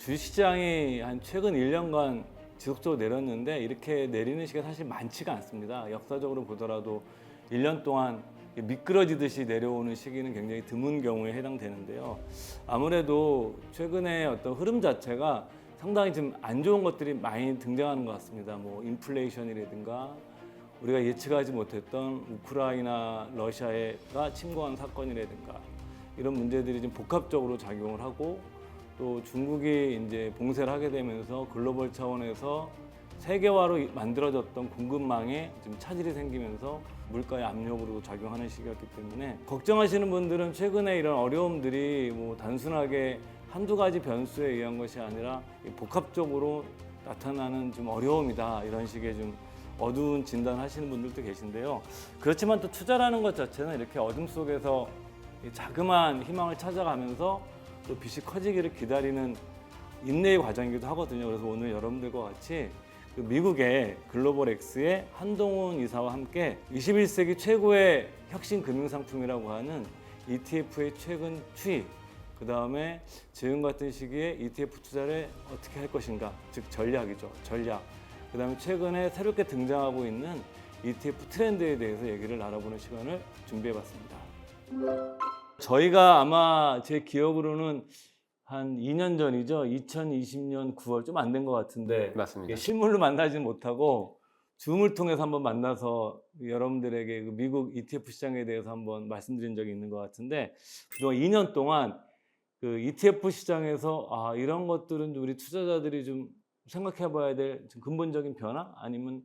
주시장이 한 최근 1년간 지속적으로 내렸는데 이렇게 내리는 시기가 사실 많지가 않습니다. 역사적으로 보더라도 1년 동안 미끄러지듯이 내려오는 시기는 굉장히 드문 경우에 해당되는데요. 아무래도 최근에 어떤 흐름 자체가 상당히 좀 안 좋은 것들이 많이 등장하는 것 같습니다. 뭐 인플레이션이라든가 우리가 예측하지 못했던 우크라이나 러시아가 침공한 사건이라든가 이런 문제들이 좀 복합적으로 작용을 하고 또 중국이 이제 봉쇄를 하게 되면서 글로벌 차원에서 세계화로 만들어졌던 공급망에 좀 차질이 생기면서 물가의 압력으로 작용하는 시기였기 때문에 걱정하시는 분들은 최근에 이런 어려움들이 뭐 단순하게 한두 가지 변수에 의한 것이 아니라 복합적으로 나타나는 좀 어려움이다 이런 식의 좀 어두운 진단하시는 분들도 계신데요. 그렇지만 또 투자라는 것 자체는 이렇게 어둠 속에서 자그마한 희망을 찾아가면서 또 빛이 커지기를 기다리는 인내의 과정이기도 하거든요. 그래서 오늘 여러분들과 같이 그 미국의 글로벌엑스의 한동훈 이사와 함께 21세기 최고의 혁신 금융상품이라고 하는 ETF의 최근 추이, 그 다음에 지금 같은 시기에 ETF 투자를 어떻게 할 것인가, 즉 전략이죠. 전략. 그 다음에 최근에 새롭게 등장하고 있는 ETF 트렌드에 대해서 얘기를 나눠보는 시간을 준비해봤습니다. 저희가 아마 제 기억으로는 한 2년 전이죠. 2020년 9월 좀 안 된 것 같은데 맞습니다. 실물로 만나지는 못하고 줌을 통해서 한번 만나서 여러분들에게 그 미국 ETF 시장에 대해서 한번 말씀드린 적이 있는 것 같은데 그동안 2년 동안 그 ETF 시장에서 이런 것들은 우리 투자자들이 좀 생각해 봐야 될 좀 근본적인 변화 아니면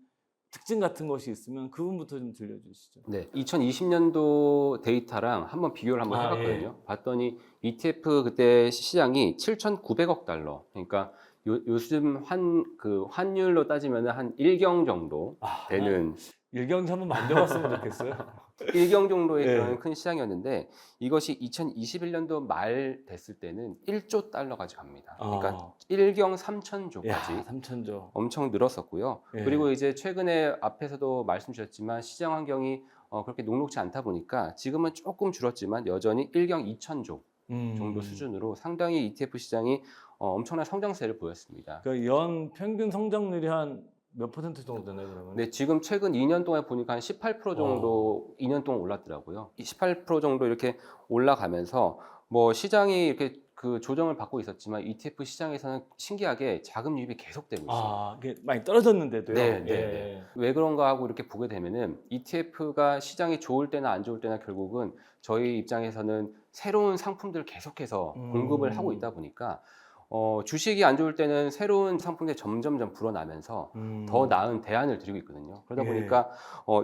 특징 같은 것이 있으면 그 부분부터 좀 들려주시죠. 네, 2020년도 데이터랑 한번 비교를 한번 해봤거든요. 예. 봤더니 ETF 그때 시장이 7,900억 달러. 그러니까 요즘 환율로 따지면 한 1경 정도 되는 일경지 한번 만들어봤으면 좋겠어요. 1경 정도의 예. 그런 큰 시장이었는데 이것이 2021년도 말 됐을 때는 1조 달러까지 갑니다. 그러니까 1경 3천조까지 야, 3천조. 엄청 늘었었고요. 예. 그리고 이제 최근에 앞에서도 말씀 주셨지만 시장 환경이 그렇게 녹록지 않다 보니까 지금은 조금 줄었지만 여전히 1경 2천조 정도 수준으로 상당히 ETF 시장이 엄청난 성장세를 보였습니다. 그 연 평균 성장률이 한 몇 퍼센트 정도 되나요, 그러면? 네, 지금 최근 2년 동안 보니까 한 18% 정도 2년 동안 올랐더라고요. 18% 정도 이렇게 올라가면서 뭐 시장이 이렇게 그 조정을 받고 있었지만 ETF 시장에서는 신기하게 자금 유입이 계속되고 있습니다. 이게 많이 떨어졌는데도요. 네, 네, 예. 네. 왜 그런가 하고 이렇게 보게 되면은 ETF가 시장이 좋을 때나 안 좋을 때나 결국은 저희 입장에서는 새로운 상품들을 계속해서 공급을 하고 있다 보니까 주식이 안 좋을 때는 새로운 상품들이 점점점 불어나면서 더 나은 대안을 드리고 있거든요. 그러다 예. 보니까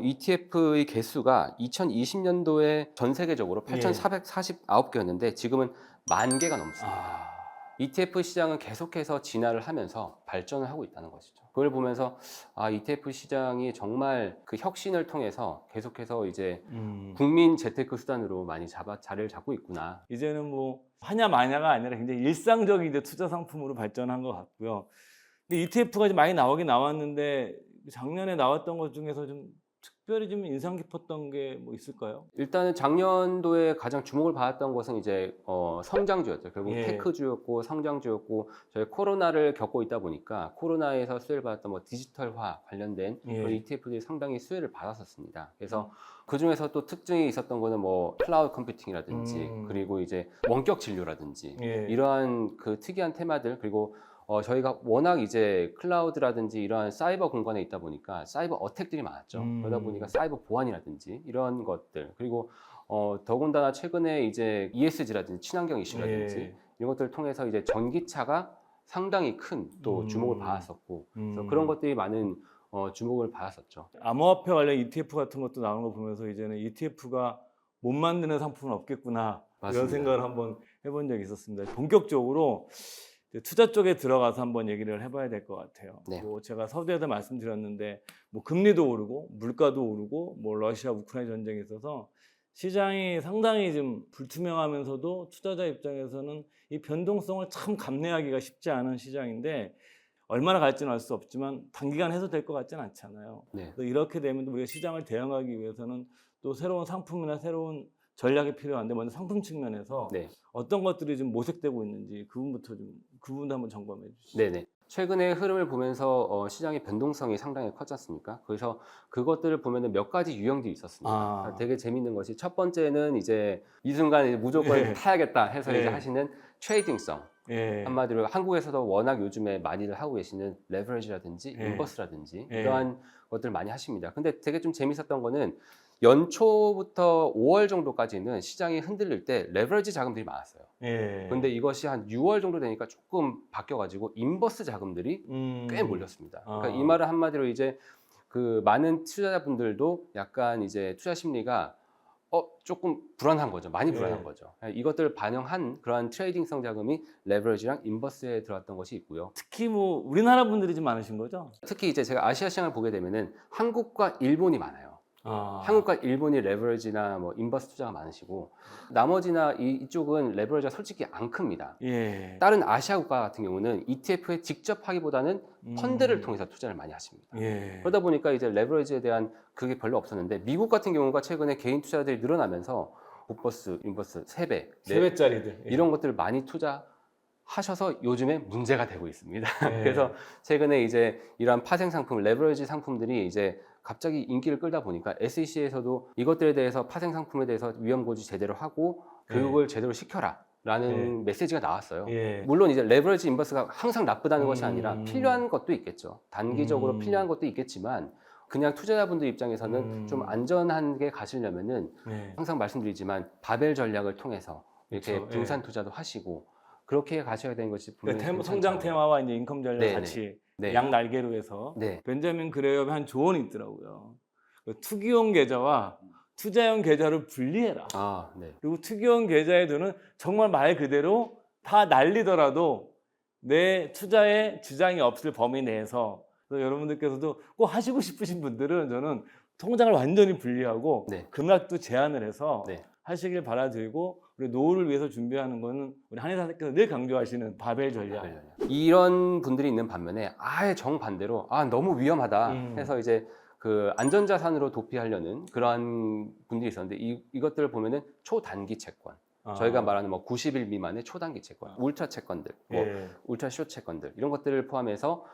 ETF의 개수가 2020년도에 전 세계적으로 8,449개였는데 지금은 10,000개가 넘습니다. ETF 시장은 계속해서 진화를 하면서 발전을 하고 있다는 것이죠. 그걸 보면서 ETF 시장이 정말 그 혁신을 통해서 계속해서 이제 국민 재테크 수단으로 많이 자리를 잡고 있구나. 이제는 뭐 하냐 마냐가 아니라 굉장히 일상적인 이제 투자 상품으로 발전한 것 같고요. 근데 ETF가 많이 나오긴 나왔는데 작년에 나왔던 것 중에서 좀 특별히 좀 인상 깊었던 게 뭐 있을까요? 일단은 작년도에 가장 주목을 받았던 것은 이제 성장주였죠. 결국 예. 테크주였고 성장주였고 저희 코로나를 겪고 있다 보니까 코로나에서 수혜를 받았던 뭐 디지털화 관련된 그런 ETF들이 상당히 수혜를 받았었습니다. 그래서 그 중에서 또 특징이 있었던 거는 뭐 클라우드 컴퓨팅이라든지 그리고 이제 원격 진료라든지 이러한 그 특이한 테마들 그리고 저희가 워낙 이제 클라우드라든지 이러한 사이버 공간에 있다 보니까 사이버 어택들이 많았죠. 그러다 보니까 사이버 보안이라든지 이런 것들 그리고 더군다나 최근에 이제 ESG라든지 친환경 이슈라든지 이런 것들을 통해서 이제 전기차가 상당히 큰 또 주목을 받았었고 그래서 그런 것들이 많은 주목을 받았었죠. 암호화폐 관련 ETF 같은 것도 나오는 거 보면서 이제는 ETF가 못 만드는 상품은 없겠구나 이런 맞습니다. 생각을 한번 해본 적이 있었습니다. 본격적으로 투자 쪽에 들어가서 한번 얘기를 해봐야 될 것 같아요. 네. 뭐 제가 서두에도 말씀드렸는데 뭐 금리도 오르고 물가도 오르고 뭐 러시아 우크라이나 전쟁이 있어서 시장이 상당히 좀 불투명하면서도 투자자 입장에서는 이 변동성을 참 감내하기가 쉽지 않은 시장인데 얼마나 갈지는 알 수 없지만 단기간 해소될 것 같지는 않잖아요. 네. 이렇게 되면 우리가 시장을 대응하기 위해서는 또 새로운 상품이나 새로운 전략이 필요한데 먼저 상품 측면에서 네. 어떤 것들이 좀 모색되고 있는지 그 부분도 한번 점검해 주시죠. 네네. 최근의 흐름을 보면서 시장의 변동성이 상당히 컸지 않습니까? 그래서 그것들을 보면은 몇 가지 유형들이 있었습니다. 아. 되게 재밌는 것이 첫 번째는 이제 이 순간 이제 무조건 예. 타야겠다 해서 이제 예. 하시는 트레이딩성. 예. 한마디로 한국에서도 워낙 요즘에 많이들 하고 계시는 레버리지라든지 예. 인버스라든지 예. 이러한 것들 많이 하십니다. 근데 되게 좀 재밌었던 거는 연초부터 5월 정도까지는 시장이 흔들릴 때 레버리지 자금들이 많았어요. 예. 근데 이것이 한 6월 정도 되니까 조금 바뀌어가지고 인버스 자금들이 꽤 몰렸습니다. 그러니까 이 말은 한마디로 이제 그 많은 투자자분들도 약간 이제 투자 심리가 조금 불안한 거죠. 많이 불안한 예. 거죠. 이것들을 반영한 그러한 트레이딩성 자금이 레버리지랑 인버스에 들어왔던 것이 있고요. 특히 뭐 우리나라 분들이 좀 많으신 거죠? 특히 이제 제가 아시아 시장을 보게 되면은 한국과 일본이 많아요. 아. 한국과 일본이 레버리지나 뭐 인버스 투자가 많으시고 나머지나 이쪽은 레버리지가 솔직히 안 큽니다. 예. 다른 아시아 국가 같은 경우는 ETF에 직접 하기보다는 펀드를 통해서 투자를 많이 하십니다. 예. 그러다 보니까 이제 레버리지에 대한 그게 별로 없었는데 미국 같은 경우가 최근에 개인 투자들이 늘어나면서 오버스, 인버스 3배, 3배짜리들 이런 것들을 많이 투자하셔서 요즘에 문제가 되고 있습니다. 예. 그래서 최근에 이제 이러한 파생 상품, 레버리지 상품들이 이제 갑자기 인기를 끌다 보니까 SEC에서도 이것들에 대해서 파생 상품에 대해서 위험 고지 제대로 하고 교육을 제대로 시켜라. 라는 메시지가 나왔어요. 예. 물론 이제 레버리지 인버스가 항상 나쁘다는 것이 아니라 필요한 것도 있겠죠. 단기적으로 필요한 것도 있겠지만 그냥 투자자분들 입장에서는 좀 안전하게 가시려면은 네. 항상 말씀드리지만 바벨 전략을 통해서 이렇게 그렇죠. 분산 투자도 하시고 그렇게 가셔야 되는 것이 분명히 그러니까 성장 괜찮다고. 테마와 이제 인컴 전략 네네. 같이 네. 양 날개로 해서 네. 벤자민 그레이엄의 한 조언이 있더라고요. 그 투기용 계좌와 투자용 계좌를 분리해라. 아, 네. 그리고 투기용 계좌에 두는 정말 말 그대로 다 날리더라도 내 투자에 지장이 없을 범위 내에서 그래서 여러분들께서도 꼭 하시고 싶으신 분들은 저는 통장을 완전히 분리하고 네. 금액도 제한을 해서 네. 하시길 바라드리고 우리 노후를 위해서 준비하는 거는 우리 한의사님께서 늘 강조하시는 바벨 전략. 이런 분들이 있는 반면에 아예 정반대로 너무 위험하다 해서 이제 그 안전자산으로 도피하려는 그러한 분들이 있었는데 이것들을 보면은 초단기 채권 저희가 말하는 뭐 90일 미만의 초단기 채권, 울트라 채권들, 뭐 울트라 숏 채권들 이런 것들을 포함해서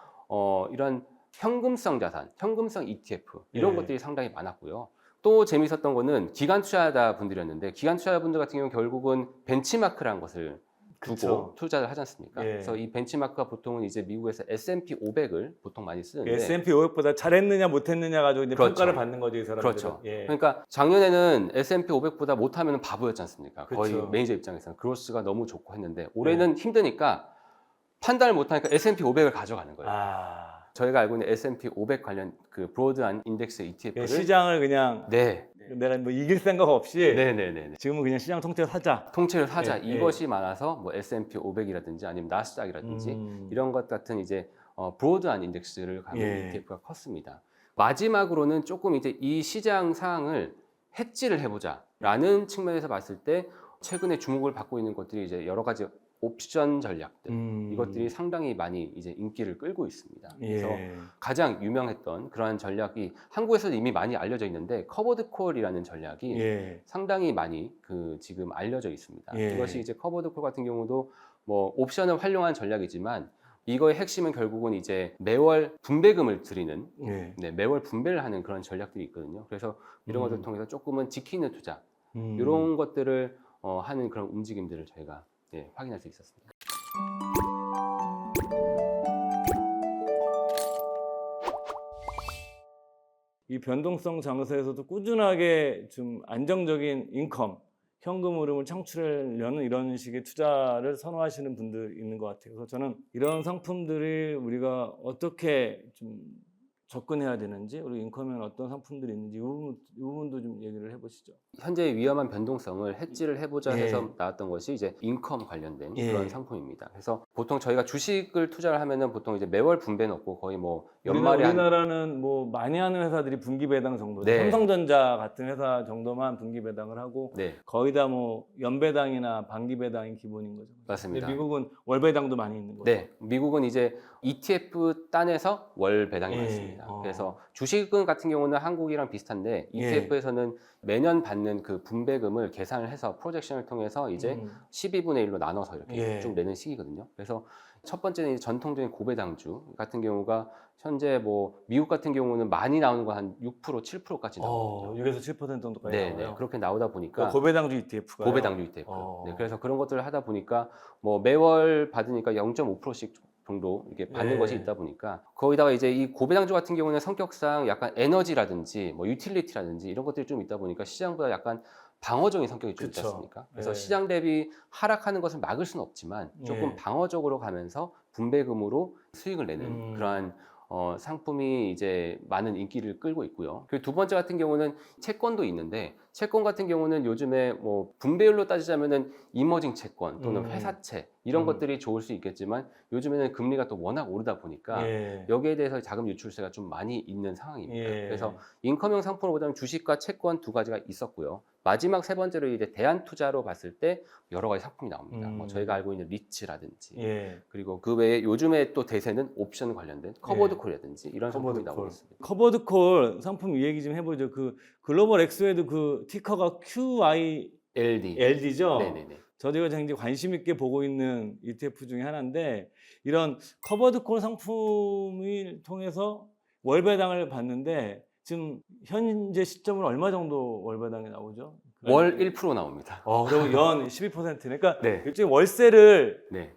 이런 현금성 자산, 현금성 ETF 이런 것들이 상당히 많았고요. 또 재미있었던 거는 기관 투자자 분들이었는데 기관 투자자 분들 같은 경우는 결국은 벤치마크라는 것을 두고 그쵸. 투자를 하지 않습니까? 그래서 이 벤치마크가 보통은 이제 미국에서 S&P 500을 보통 많이 쓰는데 S&P 500보다 잘했느냐 못했느냐 가지고 이제 그렇죠. 평가를 받는 거죠, 이 사람들은. 그렇죠. 예. 그러니까 작년에는 S&P 500보다 못하면 바보였지 않습니까? 거의 그렇죠. 매니저 입장에서는 그로스가 너무 좋고 했는데 올해는 힘드니까 판단을 못하니까 S&P 500을 가져가는 거예요. 저희가 알고 있는 S&P 500 관련 그 브로드한 인덱스 ETF를 시장을 그냥 네. 내가 뭐 이길 생각 없이 네네네. 지금은 그냥 시장 통째로 사자. 통째로 사자. 네, 이것이 많아서 뭐 S&P 500이라든지 아니면 나스닥이라든지 이런 것 같은 이제 브로드한 인덱스를 갖는 ETF가 컸습니다. 마지막으로는 조금 이제 이 시장 상황을 해지를 해보자라는 측면에서 봤을 때 최근에 주목을 받고 있는 것들이 이제 여러 가지 옵션 전략들 이것들이 상당히 많이 이제 인기를 끌고 있습니다. 그래서 가장 유명했던 그러한 전략이 한국에서도 이미 많이 알려져 있는데 커버드 콜이라는 전략이 상당히 많이 그 지금 알려져 있습니다. 이것이 이제 커버드 콜 같은 경우도 뭐 옵션을 활용한 전략이지만 이거의 핵심은 결국은 이제 매월 분배금을 드리는 매월 분배를 하는 그런 전략들이 있거든요. 그래서 이런 것들을 통해서 조금은 지키는 투자 이런 것들을 하는 그런 움직임들을 저희가 확인할 수 있었습니다. 이 변동성 장세에서도 꾸준하게 좀 안정적인 인컴, 현금 흐름을 창출하려는 이런 식의 투자를 선호하시는 분들 있는 것 같아요. 그래서 저는 이런 상품들을 우리가 어떻게 좀 접근해야 되는지, 우리 인컴에는 어떤 상품들이 있는지 이 부분도 좀 얘기를 해보시죠. 현재 위험한 변동성을 해지를 해보자 해서 나왔던 것이 이제 인컴 관련된 그런 상품입니다. 그래서 보통 저희가 주식을 투자를 하면은 보통 이제 매월 분배 넣고 거의 뭐 연말에 우리나라는 뭐 많이 하는 회사들이 분기 배당 정도, 삼성전자 같은 회사 정도만 분기 배당을 하고 거의 다 뭐 연배당이나 반기 배당이 기본인 거죠. 맞습니다. 미국은 월 배당도 많이 있는 거죠. 네, 미국은 이제 ETF 단에서 월 배당이 많습니다. 있습니다. 그래서 주식은 같은 경우는 한국이랑 비슷한데 ETF에서는 매년 받는 그 분배금을 계산을 해서 프로젝션을 통해서 이제 12분의 1로 나눠서 이렇게 쭉 내는 시기거든요. 그래서 첫 번째는 이제 전통적인 고배당주 같은 경우가 현재 뭐 미국 같은 경우는 많이 나오는 거 한 6%, 7%까지 나오거든요. 6에서 7% 정도까지 네, 나와요. 네, 그렇게 나오다 보니까 고배당주 ETF가 고배당주 ETF. 네, 그래서 그런 것들을 하다 보니까 뭐 매월 받으니까 0.5%씩 정도 이렇게 받는 것이 있다 보니까 거기다가 이제 이 고배당주 같은 경우는 성격상 약간 에너지라든지 뭐 유틸리티라든지 이런 것들이 좀 있다 보니까 시장보다 약간 방어적인 성격이 좀 있지 않습니까? 그래서 시장 대비 하락하는 것을 막을 수는 없지만 조금 방어적으로 가면서 분배금으로 수익을 내는 그러한 상품이 이제 많은 인기를 끌고 있고요. 그리고 두 번째 같은 경우는 채권도 있는데 채권 같은 경우는 요즘에 뭐 분배율로 따지자면은 이머징 채권 또는 회사채 이런 것들이 좋을 수 있겠지만 요즘에는 금리가 또 워낙 오르다 보니까 여기에 대해서 자금 유출세가 좀 많이 있는 상황입니다. 그래서 인컴형 상품을 보자면 주식과 채권 두 가지가 있었고요. 마지막 세 번째로 이제 대안투자로 봤을 때 여러 가지 상품이 나옵니다. 뭐 저희가 알고 있는 리츠라든지 그리고 그 외에 요즘에 또 대세는 옵션 관련된 커버드콜이라든지 이런 상품이 나오고 있습니다. 커버드콜 상품 이 얘기 좀 해보죠. 그 글로벌 엑스웨드 그 티커가 QYLD죠. 네네네. 저희가 굉장히 관심 있게 보고 있는 ETF 중에 하나인데 이런 커버드콜 상품을 통해서 월배당을 받는데 지금 현재 시점으로 얼마 정도 월배당이 나오죠? 월 1% 나옵니다. 그러면 연 12%. 그러니까 네. 일종의 월세를 네.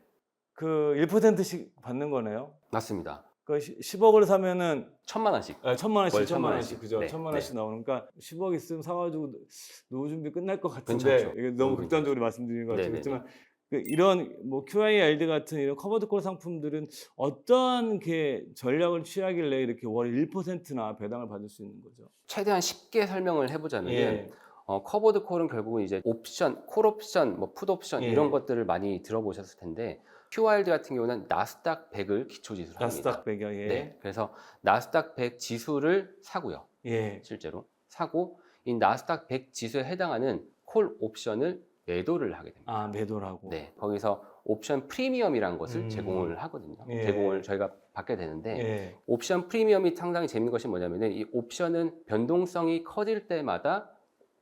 그 1%씩 받는 거네요. 맞습니다. 그 10억을 사면은 1,000만 원씩. 1,000만 원씩, 월 1,000만 원씩, 그죠? 네. 1,000만 원씩 나오니까 10억 있으면 사가지고 노후 준비 끝날 것 같은데 괜찮죠. 이게 너무 극단적으로 말씀드리는 것 네네네. 같지만 이런 뭐 QIRD 같은 이런 커버드콜 상품들은 어떤 게 전략을 취하길래 이렇게 월 1%나 배당을 받을 수 있는 거죠? 최대한 쉽게 설명을 해보자면은 커버드 콜은 결국은 이제 옵션, 콜 옵션, 뭐 풋 옵션 이런 것들을 많이 들어보셨을 텐데 QRD 같은 경우는 나스닥 100을 기초지수로 합니다. 나스닥 100이요. 네, 그래서 나스닥 100 지수를 사고요. 실제로 사고 이 나스닥 100 지수에 해당하는 콜 옵션을 매도를 하게 됩니다. 매도라고. 네, 거기서 옵션 프리미엄이라는 것을 제공을 하거든요. 제공을 저희가 받게 되는데 옵션 프리미엄이 상당히 재밌는 것이 뭐냐면은 이 옵션은 변동성이 커질 때마다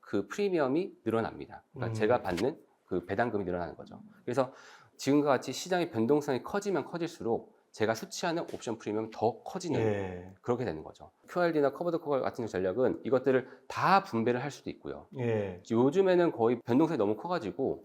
그 프리미엄이 늘어납니다. 그러니까 제가 받는 그 배당금이 늘어나는 거죠. 그래서 지금과 같이 시장의 변동성이 커지면 커질수록 제가 수취하는 옵션 프리미엄이 더 커지는 그렇게 되는 거죠. QRD나 커버드콜 같은 전략은 이것들을 다 분배를 할 수도 있고요. 요즘에는 거의 변동성이 너무 커가지고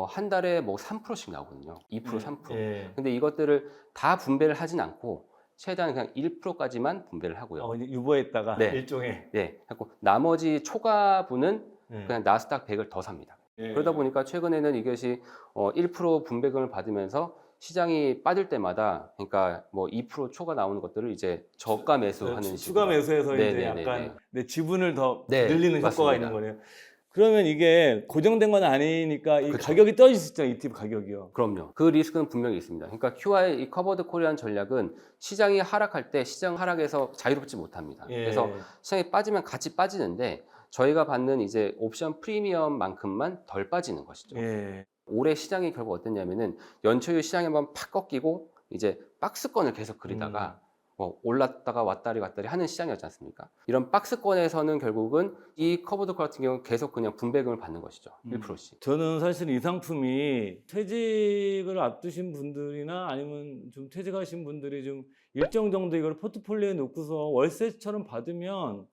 한 달에 뭐 3%씩 나오거든요. 2%, 3%. 근데 이것들을 다 분배를 하진 않고 최대한 그냥 1%까지만 분배를 하고요. 유보했다가 일종의. 하고 나머지 초과분은 그냥 나스닥 100을 더 삽니다. 그러다 보니까 최근에는 이것이 1% 분배금을 받으면서 시장이 빠질 때마다 그러니까 뭐 2% 초과 나오는 것들을 이제 저가 매수하는 식으로 추가 매수해서 이제 약간 내 지분을 더 늘리는 맞습니다. 효과가 있는 거네요. 그러면 이게 고정된 건 아니니까 이 그쵸. 가격이 떨어질 수 있잖아요. ETF 가격이요. 그럼요. 그 리스크는 분명히 있습니다. 그러니까 QI 이 커버드 코리안 전략은 시장이 하락할 때 시장 하락에서 자유롭지 못합니다. 그래서 시장이 빠지면 같이 빠지는데 저희가 받는 이제 옵션 프리미엄만큼만 덜 빠지는 것이죠. 올해 시장이 결국 어땠냐면은 연초에 시장이 한번 팍 꺾이고 이제 박스권을 계속 그리다가 뭐 올랐다가 왔다리 갔다리 하는 시장이었지 않습니까? 이런 박스권에서는 결국은 이 커버드콜 같은 경우는 계속 그냥 분배금을 받는 것이죠. 1%씩. 저는 사실 이 상품이 퇴직을 앞두신 분들이나 아니면 좀 퇴직하신 분들이 좀 일정 정도 이걸 포트폴리오에 놓고서 월세처럼 받으면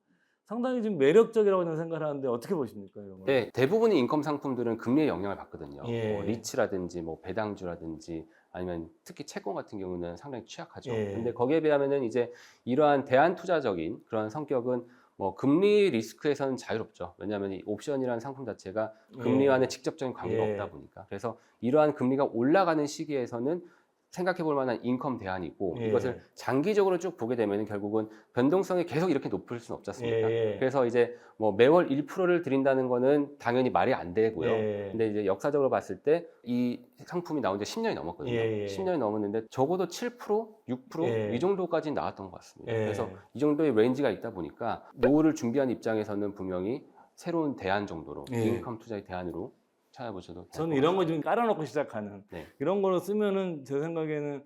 상당히 좀 매력적이라고 저는 생각을 하는데 어떻게 보십니까? 이런 거? 네, 대부분의 인컴 상품들은 금리의 영향을 받거든요. 뭐 리츠라든지 뭐 배당주라든지 아니면 특히 채권 같은 경우는 상당히 취약하죠. 근데 거기에 비하면은 이제 이러한 대안 투자적인 그런 성격은 뭐 금리 리스크에서는 자유롭죠. 왜냐하면 이 옵션이라는 상품 자체가 금리와는 직접적인 관계가 없다 보니까. 그래서 이러한 금리가 올라가는 시기에서는 생각해 볼 만한 인컴 대안이고 이것을 장기적으로 쭉 보게 되면 결국은 변동성이 계속 이렇게 높을 수는 없지 않습니까? 그래서 이제 뭐 매월 1%를 드린다는 거는 당연히 말이 안 되고요. 근데 이제 역사적으로 봤을 때 이 상품이 나온 지 10년이 넘었거든요. 10년이 넘었는데 적어도 7%, 6% 이 정도까지 나왔던 것 같습니다. 그래서 이 정도의 레인지가 있다 보니까 노후를 준비한 입장에서는 분명히 새로운 대안 정도로 인컴 투자의 대안으로 찾아보셔도 저는 이런 거 좀 깔아놓고 시작하는 네. 이런 거로 쓰면은 제 생각에는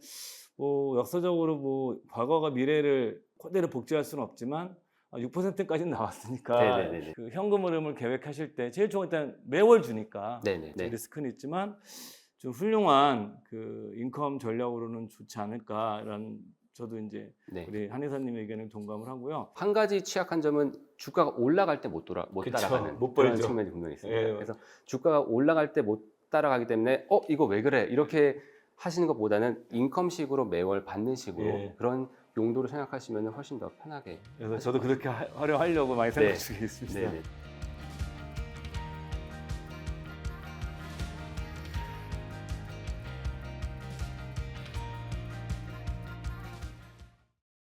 뭐 역사적으로 뭐 과거가 미래를 그대로 복제할 수는 없지만 6%까지는 나왔으니까 네네네네. 그 현금 흐름을 계획하실 때 제일 좋은 일단 매월 주니까 네네. 네. 리스크는 있지만 좀 훌륭한 그 인컴 전략으로는 좋지 않을까라는 저도 이제 네. 우리 한의사님 의견에 동감을 하고요. 한 가지 취약한 점은 주가가 올라갈 때 못 그쵸. 따라가는 못 그런 벌죠. 측면이 분명히 있습니다. 예. 그래서 주가가 올라갈 때 못 따라가기 때문에 이거 왜 그래? 이렇게 하시는 것보다는 인컴식으로 매월 받는 식으로 예. 그런 용도로 생각하시면 훨씬 더 편하게. 그래서 저도 그렇게 하려고 많이 생각 네. 중에 있습니다. 네네.